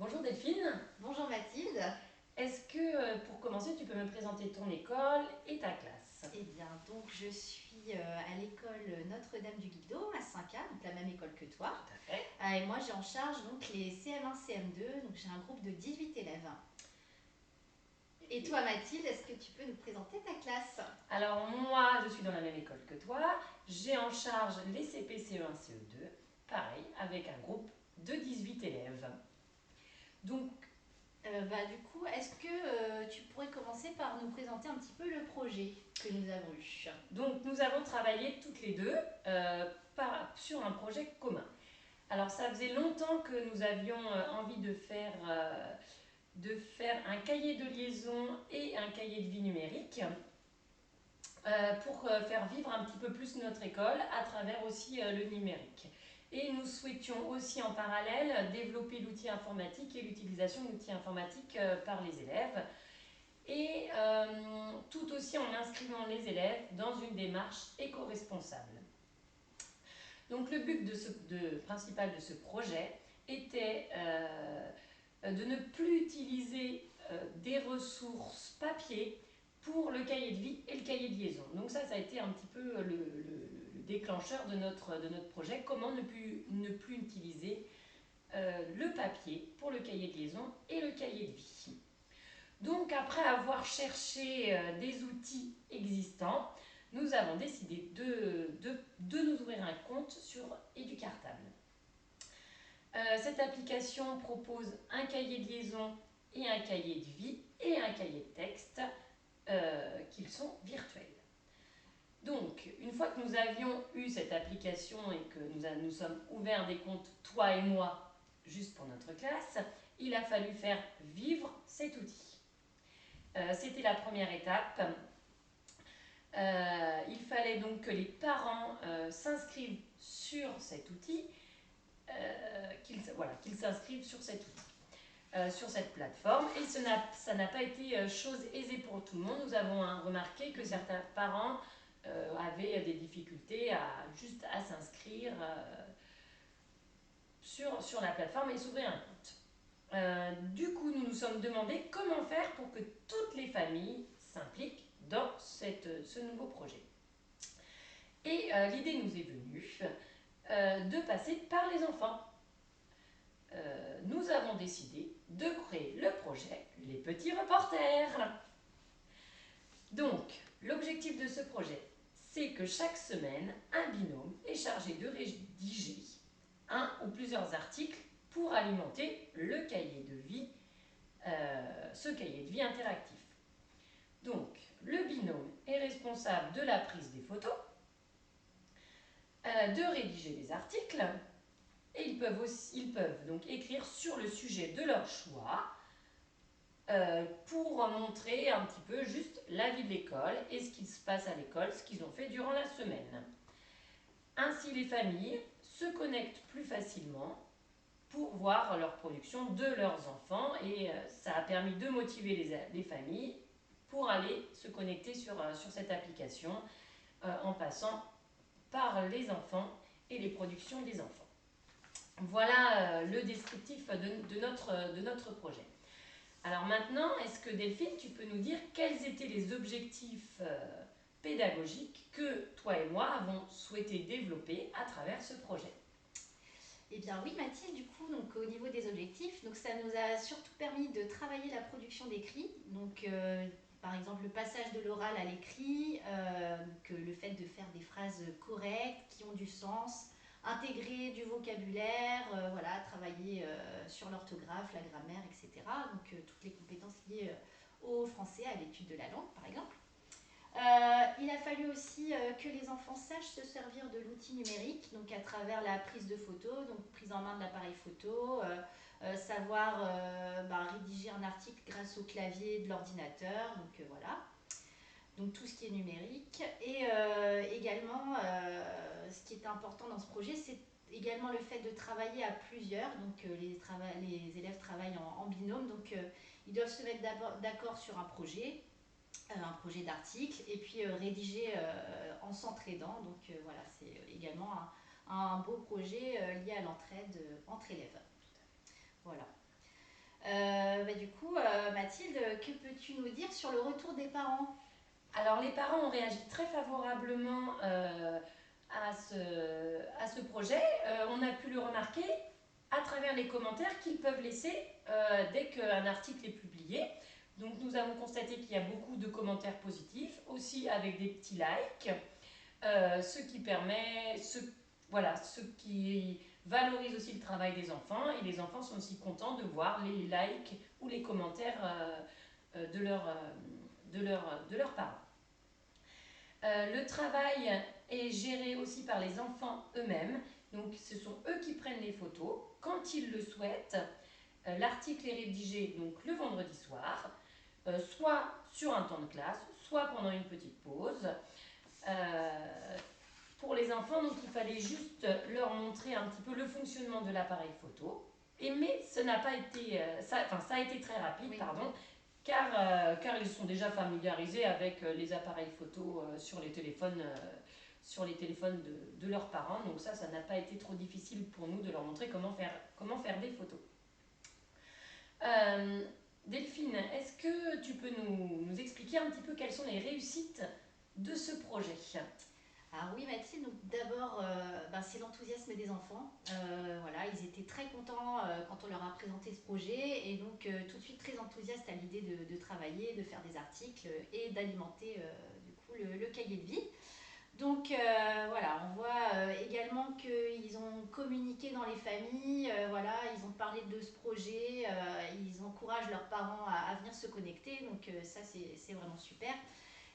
Bonjour Delphine, Bonjour Mathilde. est-ce que pour commencer tu peux me présenter ton école et ta classe? Eh bien, donc je suis à l'école Notre-Dame du Guido à Saint-Cab, donc la même école que toi. Tout à fait. Et moi j'ai en charge donc les CM1, CM2, donc j'ai un groupe de 18 élèves. Et toi Mathilde, est-ce que tu peux nous présenter ta classe? Alors moi je suis dans la même école que toi, j'ai en charge les CP, CE1, CE2, pareil, avec un groupe de 18 élèves. Donc, Du coup, est-ce que tu pourrais commencer par nous présenter un petit peu le projet que nous avons eu? donc nous avons travaillé toutes les deux sur un projet commun. Alors ça faisait longtemps que nous avions envie de faire un cahier de liaison et un cahier de vie numérique. Pour faire vivre un petit peu plus notre école à travers aussi le numérique. Et nous souhaitions aussi en parallèle développer l'outil informatique et l'utilisation de l'outil informatique par les élèves. Et tout aussi en inscrivant les élèves dans une démarche éco-responsable. Donc le but principal de ce projet était de ne plus utiliser des ressources papier pour le cahier de vie et le cahier de liaison. Donc ça a été un petit peu le déclencheur de notre projet, comment ne plus utiliser le papier pour le cahier de liaison et le cahier de vie. Donc après avoir cherché des outils existants, nous avons décidé de nous ouvrir un compte sur Educartable. Cette application propose un cahier de liaison et un cahier de vie et un cahier de texte qu'ils sont virtuels. Donc, une fois que nous avions eu cette application et que nous sommes ouverts des comptes, toi et moi, juste pour notre classe, il a fallu faire vivre cet outil. C'était la première étape. Il fallait donc que les parents s'inscrivent sur cet outil, qu'ils s'inscrivent sur cet outil. Sur cette plateforme et ça n'a pas été chose aisée pour tout le monde. Nous avons remarqué que certains parents avaient des difficultés juste à s'inscrire sur la plateforme et s'ouvrir un compte. Du coup, nous nous sommes demandé comment faire pour que toutes les familles s'impliquent dans ce nouveau projet. Et l'idée nous est venue de passer par les enfants. Nous avons décidé de créer le projet Les Petits Reporters. Donc, l'objectif de ce projet, c'est que chaque semaine, un binôme est chargé de rédiger un ou plusieurs articles pour alimenter le cahier de vie, ce cahier de vie interactif. Donc, le binôme est responsable de la prise des photos, de rédiger des articles, et ils peuvent donc écrire sur le sujet de leur choix pour montrer un petit peu juste la vie de l'école et ce qui se passe à l'école, ce qu'ils ont fait durant la semaine. Ainsi, les familles se connectent plus facilement pour voir leur production de leurs enfants et ça a permis de motiver les familles pour aller se connecter sur cette application en passant par les enfants et les productions des enfants. Voilà le descriptif de notre projet. Alors maintenant, est-ce que Delphine, tu peux nous dire quels étaient les objectifs pédagogiques que toi et moi avons souhaité développer à travers ce projet? Eh bien oui Mathilde, du coup, donc, au niveau des objectifs, donc, ça nous a surtout permis de travailler la production d'écrit. Donc par exemple le passage de l'oral à l'écrit, le fait de faire des phrases correctes, qui ont du sens, intégrer du vocabulaire, voilà, travailler sur l'orthographe, la grammaire, etc. Donc toutes les compétences liées au français, à l'étude de la langue par exemple. Il a fallu aussi que les enfants sachent se servir de l'outil numérique, donc à travers la prise de photos, donc prise en main de l'appareil photo, savoir rédiger un article grâce au clavier de l'ordinateur, donc voilà. Donc tout ce qui est numérique. Et également, ce qui est important dans ce projet, c'est également le fait de travailler à plusieurs. Donc les élèves travaillent en binôme, donc ils doivent se mettre d'accord sur un projet d'article et puis rédiger en s'entraidant. Donc voilà, c'est également un beau projet lié à l'entraide entre élèves. Voilà. Du coup, Mathilde, que peux-tu nous dire sur le retour des parents? Alors les parents ont réagi très favorablement à ce projet. On a pu le remarquer à travers les commentaires qu'ils peuvent laisser dès qu'un article est publié. Donc nous avons constaté qu'il y a beaucoup de commentaires positifs, aussi avec des petits likes, ce qui valorise aussi le travail des enfants, et les enfants sont aussi contents de voir les likes ou les commentaires de leurs parents. Le travail est géré aussi par les enfants eux-mêmes, donc ce sont eux qui prennent les photos quand ils le souhaitent. L'article est rédigé donc le vendredi soir, soit sur un temps de classe, soit pendant une petite pause. Pour les enfants, donc il fallait juste leur montrer un petit peu le fonctionnement de l'appareil photo. Mais ça a été très rapide, Oui. pardon, car ils sont déjà familiarisés avec les appareils photo sur les téléphones de leurs parents. Donc ça n'a pas été trop difficile pour nous de leur montrer comment faire des photos. Delphine, est-ce que tu peux nous expliquer un petit peu quelles sont les réussites de ce projet? Alors oui Mathilde, donc d'abord c'est l'enthousiasme des enfants. Voilà, ils étaient très contents quand on leur a présenté ce projet et donc tout de suite très enthousiastes à l'idée de travailler, de faire des articles et d'alimenter du coup le cahier de vie. Donc voilà, on voit également qu'ils ont communiqué dans les familles, voilà, ils ont parlé de ce projet, ils encouragent leurs parents à venir se connecter, donc ça c'est vraiment super.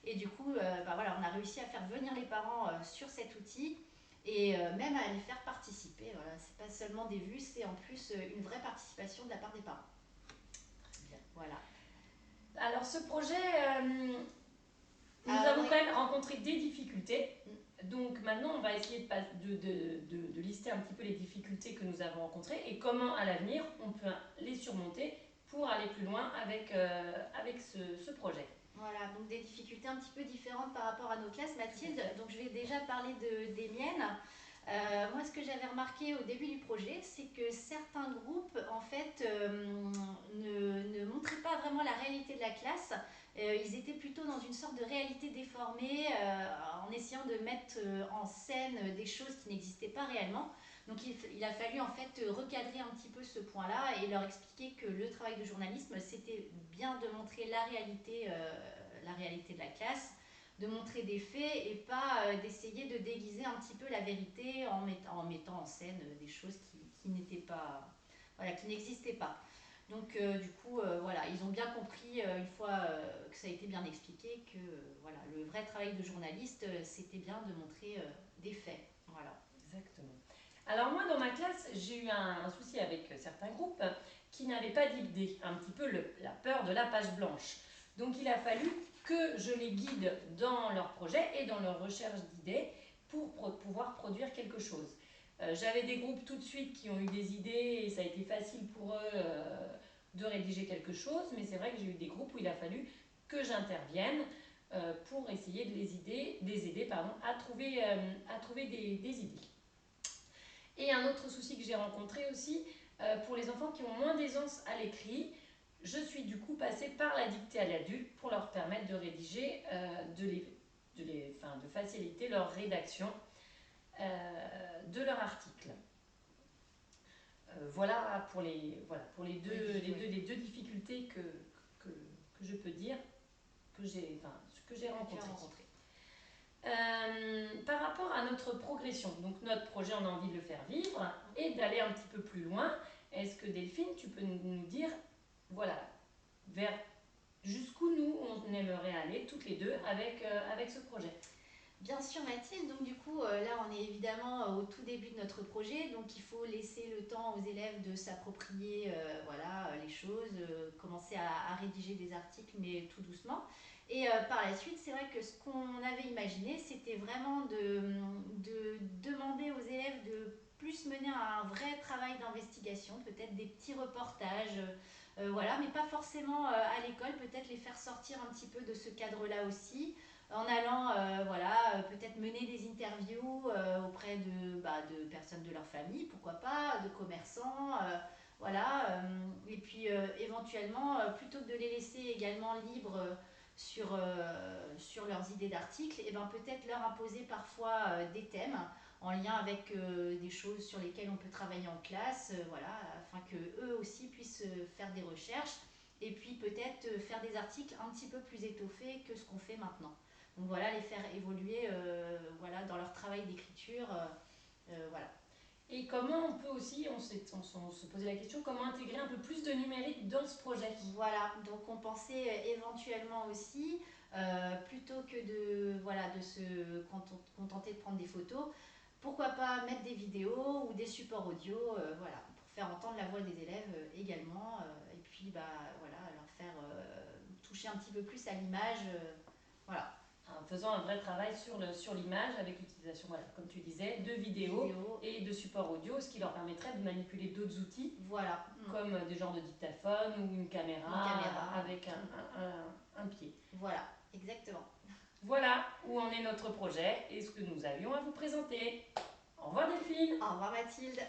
Et du coup, voilà, on a réussi à faire venir les parents sur cet outil et même à les faire participer. Voilà, c'est pas seulement des vues, c'est en plus une vraie participation de la part des parents. Très bien. Voilà. Alors ce projet, nous avons quand même rencontré des difficultés. Donc maintenant, on va essayer de lister un petit peu les difficultés que nous avons rencontrées et comment à l'avenir on peut les surmonter pour aller plus loin avec ce projet. Voilà, donc des difficultés un petit peu différentes par rapport à nos classes, Mathilde. Donc je vais déjà parler des miennes. Moi, ce que j'avais remarqué au début du projet, c'est que certains groupes, en fait, ne montraient pas vraiment la réalité de la classe. Ils étaient plutôt dans une sorte de réalité déformée, en essayant de mettre en scène des choses qui n'existaient pas réellement. Donc il a fallu en fait recadrer un petit peu ce point-là et leur expliquer que le travail de journalisme, c'était bien de montrer la réalité de la classe, de montrer des faits et pas d'essayer de déguiser un petit peu la vérité en mettant en scène des choses qui n'étaient pas, voilà, qui n'existaient pas. Donc du coup, voilà, ils ont bien compris une fois que ça a été bien expliqué que voilà, le vrai travail de journaliste, c'était bien de montrer des faits. Voilà. Exactement. Alors moi, dans ma classe, j'ai eu un souci avec certains groupes qui n'avaient pas d'idée, un petit peu la peur de la page blanche. Donc il a fallu que je les guide dans leur projet et dans leur recherche d'idées pour pouvoir produire quelque chose. J'avais des groupes tout de suite qui ont eu des idées et ça a été facile pour eux de rédiger quelque chose, mais c'est vrai que j'ai eu des groupes où il a fallu que j'intervienne pour essayer de les aider à trouver des idées. Et un autre souci que j'ai rencontré aussi, pour les enfants qui ont moins d'aisance à l'écrit, je suis du coup passée par la dictée à l'adulte pour leur permettre de rédiger, de faciliter leur rédaction de leur article. Voilà pour les deux difficultés que je peux dire que j'ai rencontrées. Par rapport à notre progression, donc notre projet, on a envie de le faire vivre et d'aller un petit peu plus loin. Est-ce que Delphine, tu peux nous dire, voilà, vers jusqu'où nous on aimerait aller toutes les deux avec ce projet? Bien sûr Mathilde, donc du coup là on est évidemment au tout début de notre projet, donc il faut laisser le temps aux élèves de s'approprier voilà, les choses, commencer à rédiger des articles mais tout doucement. Et par la suite c'est vrai que ce qu'on avait imaginé c'était vraiment de demander aux élèves de plus mener un vrai travail d'investigation, peut-être des petits reportages, voilà, mais pas forcément à l'école, peut-être les faire sortir un petit peu de ce cadre-là aussi en allant voilà, peut-être mener des interviews auprès de personnes de leur famille, pourquoi pas, de commerçants, Voilà. Et puis éventuellement, plutôt que de les laisser également libres sur leurs idées d'articles, et ben peut-être leur imposer parfois des thèmes en lien avec des choses sur lesquelles on peut travailler en classe, voilà, afin que eux aussi puissent faire des recherches et puis peut-être faire des articles un petit peu plus étoffés que ce qu'on fait maintenant. Donc voilà, les faire évoluer voilà, dans leur travail d'écriture. Voilà. Et comment on peut aussi, on se posait la question, comment intégrer un peu plus de numérique dans ce projet? Voilà, donc on pensait éventuellement aussi, plutôt que voilà, de se contenter de prendre des photos, pourquoi pas mettre des vidéos ou des supports audio, voilà, pour faire entendre la voix des élèves également, et puis bah, voilà, leur faire toucher un petit peu plus à l'image, voilà. En faisant un vrai travail sur l'image avec l'utilisation, voilà, comme tu disais, de vidéos et de supports audio, ce qui leur permettrait de manipuler d'autres outils, voilà, comme des genres de dictaphone ou une caméra avec un pied. Voilà, exactement. Voilà où en est notre projet et ce que nous avions à vous présenter. Au revoir Delphine. Au revoir Mathilde.